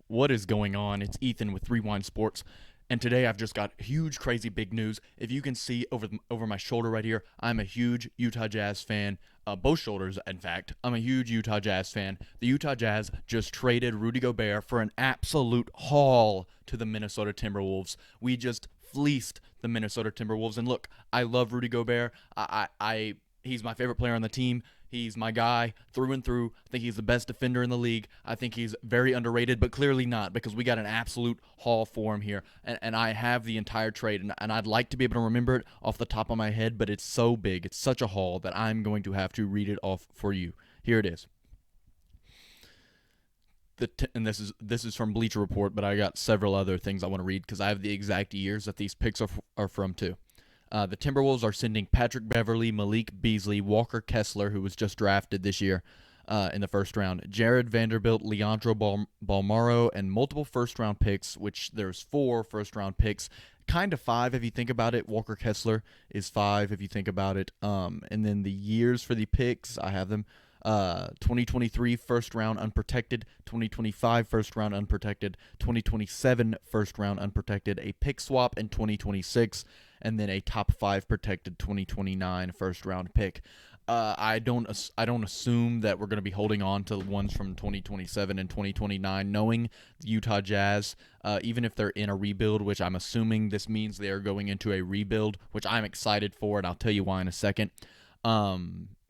What is going on? It's Ethan with Rewind Sports, and today I've just got huge, crazy, big news. If you can see over my shoulder right here, I'm a huge Utah Jazz fan. Both shoulders, in fact. I'm a huge Utah Jazz fan. The Utah Jazz just traded Rudy Gobert for an absolute haul to the Minnesota Timberwolves. We just fleeced the Minnesota Timberwolves, and look, I love Rudy Gobert. He's my favorite player on the team. He's my guy through and through. I think he's the best defender in the league. I think he's very underrated, but clearly not because we got an absolute haul for him here. And I have the entire trade, and I'd like to be able to remember it off the top of my head, but it's so big. It's such a haul that I'm going to have to read it off for you. Here it is. And this is from Bleacher Report, but I got several other things I want to read because I have the exact years that these picks are from too. The Timberwolves are sending Patrick Beverley, Malik Beasley, Walker Kessler, who was just drafted this year in the first round, Jared Vanderbilt, Leandro Balmaro, and multiple first-round picks, which there's 4 first-round picks. Kind of 5 if you think about it. Walker Kessler is 5 if you think about it. And then the years for the picks, I have them. 2023 first round unprotected, 2025 first round unprotected, 2027 first round unprotected, a pick swap in 2026, and then a top 5 protected 2029 first round pick. I don't assume that we're going to be holding on to the ones from 2027 and 2029, knowing the Utah Jazz, even if they're in a rebuild, which I'm assuming this means they are going into a rebuild, which I'm excited for, and I'll tell you why in a second.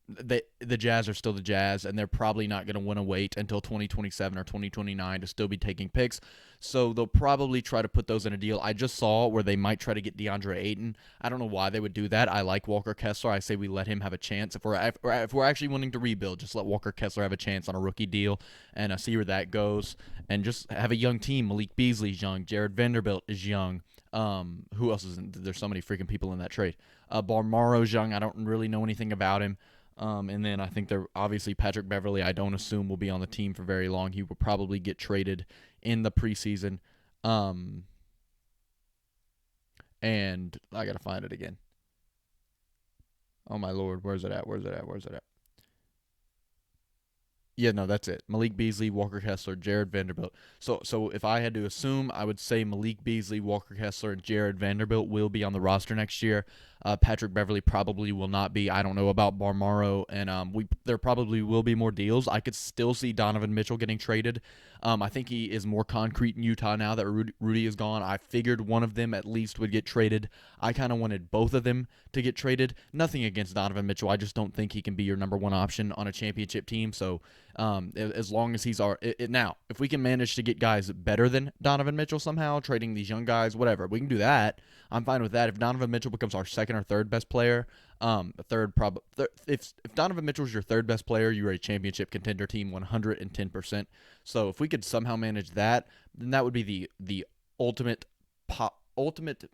The Jazz are still the Jazz, and they're probably not going to want to wait until 2027 or 2029 to still be taking picks. So they'll probably try to put those in a deal. I just saw where they might try to get DeAndre Ayton. I don't know why they would do that. I like Walker Kessler. I say we let him have a chance. If we're actually wanting to rebuild, just let Walker Kessler have a chance on a rookie deal and see where that goes. And just have a young team. Malik Beasley's young. Jared Vanderbilt is young. Who else is in? There's so many freaking people in that trade. Balmaro's young. I don't really know anything about him. And then I think they're obviously Patrick Beverley. I don't assume will be on the team for very long. He will probably get traded in the preseason. And I gotta find it again. Oh my lord, where's it at? Yeah, no, that's it. Malik Beasley, Walker Kessler, Jared Vanderbilt. So if I had to assume, I would say Malik Beasley, Walker Kessler, and Jared Vanderbilt will be on the roster next year. Patrick Beverley probably will not be. I don't know about Balmaro, and there probably will be more deals. I could still see Donovan Mitchell getting traded. I think he is more concrete in Utah now that Rudy is gone. I figured one of them at least would get traded. I kind of wanted both of them to get traded. Nothing against Donovan Mitchell. I just don't think he can be your number one option on a championship team. So as long as he's now, if we can manage to get guys better than Donovan Mitchell somehow, trading these young guys, whatever, we can do that. I'm fine with that. If Donovan Mitchell becomes our second or third best player, if Donovan Mitchell's your third best player, you're a championship contender team 110%. So if we could somehow manage that, then that would be the ultimate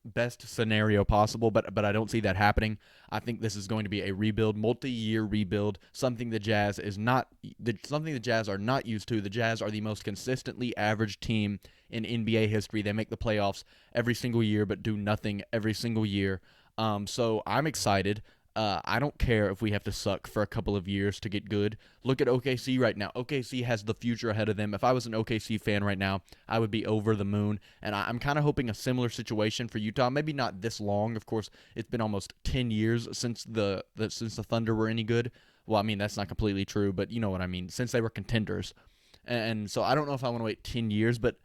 best scenario possible, but I don't see that happening. I think this is going to be a rebuild, multi-year rebuild, something the Jazz are not used to. The Jazz are the most consistently average team in NBA history. They make the playoffs every single year, but do nothing every single year. So I'm excited. I don't care if we have to suck for a couple of years to get good. Look at OKC right now. OKC has the future ahead of them. If I was an OKC fan right now, I would be over the moon. And I'm kind of hoping a similar situation for Utah. Maybe not this long. Of course, it's been almost 10 years since the Thunder were any good. Well, I mean, that's not completely true, but you know what I mean. Since they were contenders. And so I don't know if I want to wait 10 years, but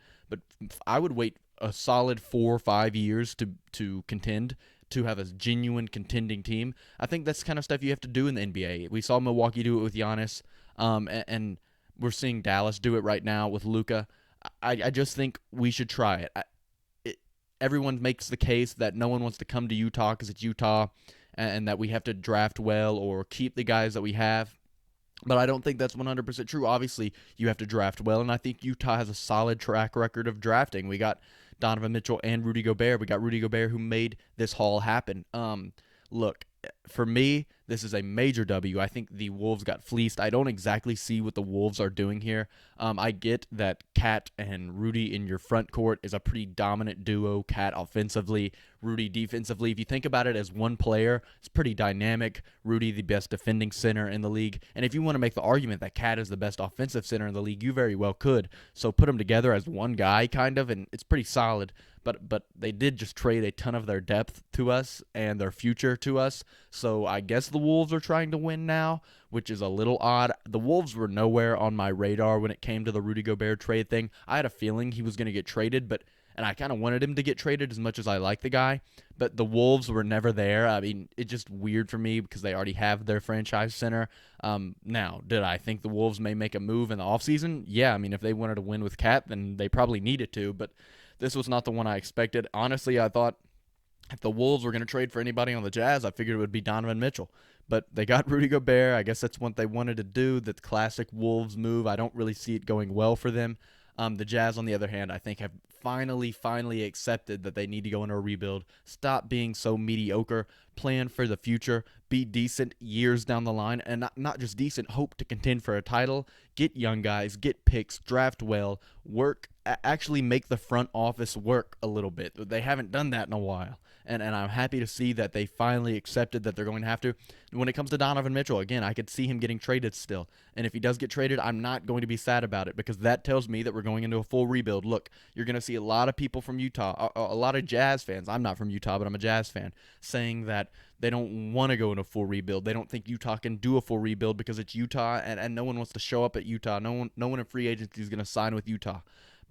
I would wait a solid 4 or 5 years to contend, to have a genuine contending team. I think that's the kind of stuff you have to do in the NBA. We saw Milwaukee do it with Giannis, and we're seeing Dallas do it right now with Luka. I just think we should try it. Everyone makes the case that no one wants to come to Utah because it's Utah, and that we have to draft well or keep the guys that we have. But I don't think that's 100% true. Obviously, you have to draft well, and I think Utah has a solid track record of drafting. We got Donovan Mitchell and Rudy Gobert. We got Rudy Gobert who made this haul happen. Look, for me, this is a major W. I think the Wolves got fleeced. I don't exactly see what the Wolves are doing here. I get that Cat and Rudy in your front court is a pretty dominant duo. Cat offensively, Rudy defensively. If you think about it as one player, it's pretty dynamic. Rudy, the best defending center in the league. And if you want to make the argument that Cat is the best offensive center in the league, you very well could. So put them together as one guy, kind of, and it's pretty solid. But they did just trade a ton of their depth to us and their future to us. So I guess the Wolves are trying to win now, which is a little odd. The Wolves were nowhere on my radar when it came to the Rudy Gobert trade thing. I had a feeling he was going to get traded, and I kind of wanted him to get traded as much as I like the guy, but the Wolves were never there. I mean, it's just weird for me because they already have their franchise center. Now, did I think the Wolves may make a move in the offseason? Yeah, I mean, if they wanted to win with Cat, then they probably needed to, but this was not the one I expected. Honestly, I thought if the Wolves were going to trade for anybody on the Jazz, I figured it would be Donovan Mitchell. But they got Rudy Gobert. I guess that's what they wanted to do, the classic Wolves move. I don't really see it going well for them. The Jazz, on the other hand, I think have finally accepted that they need to go into a rebuild. Stop being so mediocre. Plan for the future. Be decent years down the line. And not just decent, hope to contend for a title. Get young guys. Get picks. Draft well. Work. Actually make the front office work a little bit. They haven't done that in a while. And I'm happy to see that they finally accepted that they're going to have to. When it comes to Donovan Mitchell, again, I could see him getting traded still. And if he does get traded, I'm not going to be sad about it because that tells me that we're going into a full rebuild. Look, you're going to see a lot of people from Utah, a lot of Jazz fans. I'm not from Utah, but I'm a Jazz fan, saying that they don't want to go into a full rebuild. They don't think Utah can do a full rebuild because it's Utah, and no one wants to show up at Utah. No one in free agency is going to sign with Utah.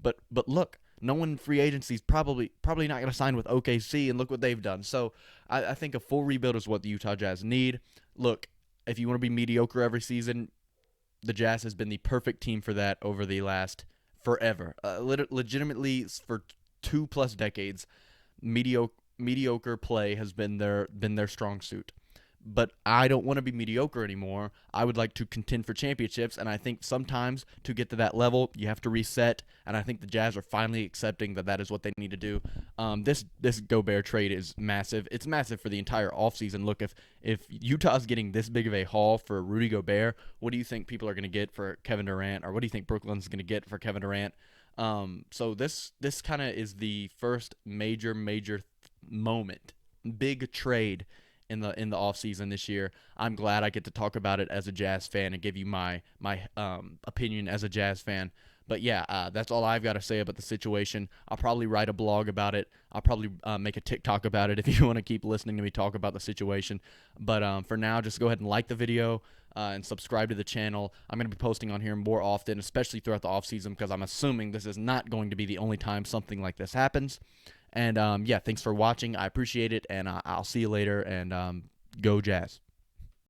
But look, no one in free agency is probably not going to sign with OKC, and look what they've done. So I think a full rebuild is what the Utah Jazz need. Look, if you want to be mediocre every season, the Jazz has been the perfect team for that over the last forever. Legitimately, for 2+ decades, mediocre play has been their strong suit. But I don't want to be mediocre anymore. I would like to contend for championships, and I think sometimes to get to that level, you have to reset, and I think the Jazz are finally accepting that that is what they need to do. This Gobert trade is massive. It's massive for the entire offseason. Look, if Utah's getting this big of a haul for Rudy Gobert, what do you think people are going to get for Kevin Durant, or what do you think Brooklyn's going to get for Kevin Durant? So this kind of is the first major moment, big trade in the offseason this year. I'm glad I get to talk about it as a Jazz fan and give you my opinion as a Jazz fan. But yeah, that's all I've got to say about the situation. I'll probably write a blog about it. I'll probably make a TikTok about it if you want to keep listening to me talk about the situation. But for now, just go ahead and like the video and subscribe to the channel. I'm going to be posting on here more often, especially throughout the offseason, because I'm assuming this is not going to be the only time something like this happens. And yeah, thanks for watching. I appreciate it, and I'll see you later, and go Jazz.